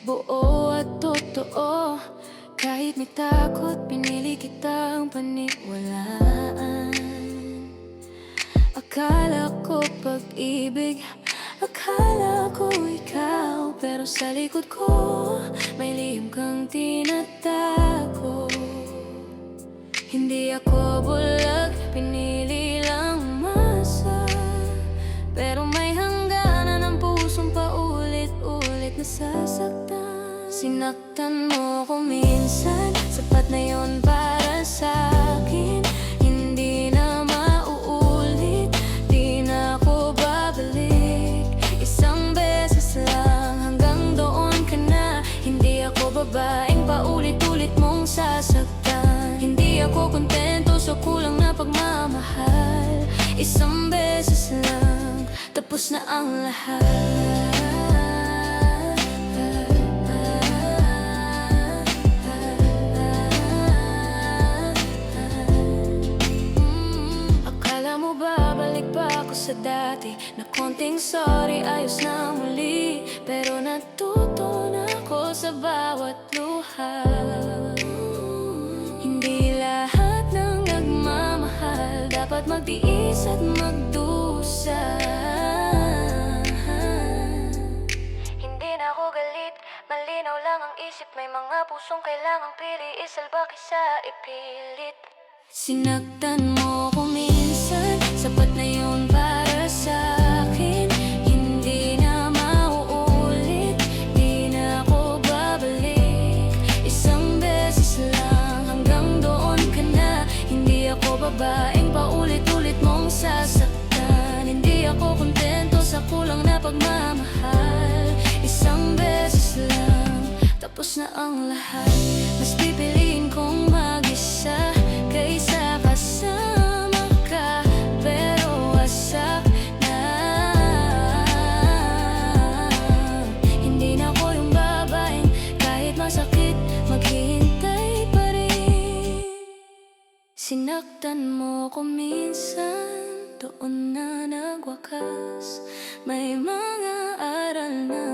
buo at totoo. Kahit may takot, pinili kitang paniwalaan. Akala ko pag-ibig, akala ko ikaw, pero sa likod ko may lihim kang tinatago. Hindi ako bulag, pinili lang umasa, pero may hangganan ang pusong paulit-ulit nasasaktan. Sinaktan mo ko minsan, sapat na yun para sa'kin. Hindi na mauulit, di na ako babalik. Isang beses lang, hanggang doon ka na. Hindi ako babaeng paulit-ulit mong sasaktan. Hindi ako kontento sa kulang na pagmamahal. Isang beses lang, tapos na ang lahat. Akala mo babalik pa ako sa dati, na konting sorry ayos na muli. Pero natuto na ako sa bawat luha. Hindi lahat ng nagmamahal dapat magtiis at magdusa. Hindi na ako galit, malinaw lang ang isip. May mga pusong kailangang pili, isalba kaysa ipilit. Sinaktan mo ko minsan, sapat na yun para sa'kin. Hindi na mauulit, di na ako babalik. Isang beses lang, hanggang doon ka na. Hindi ako babaeng paulit-ulit mong sasaktan. Hindi ako kontento sa kulang na pagmamahal. Isang beses lang, tapos na ang lahat. Mas pipiliin kong mag-isa kaysa kasama ka, pero wasak na. Hindi na ako yung babaeng kahit masakit, maghihintay pa rin. Sinaktan mo ko minsan, doon na nagwakas. May mga aral na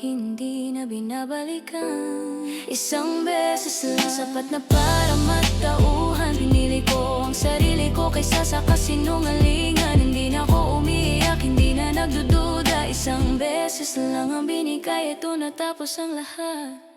hindi na binabalikan. Isang beses lang, sapat na para matauhan. Pinili ko ang sarili ko kaysa sa kasinungalingan. Hindi na ako umiiyak, hindi na nagdududa. Isang beses lang ang binigay, ito natapos ang lahat.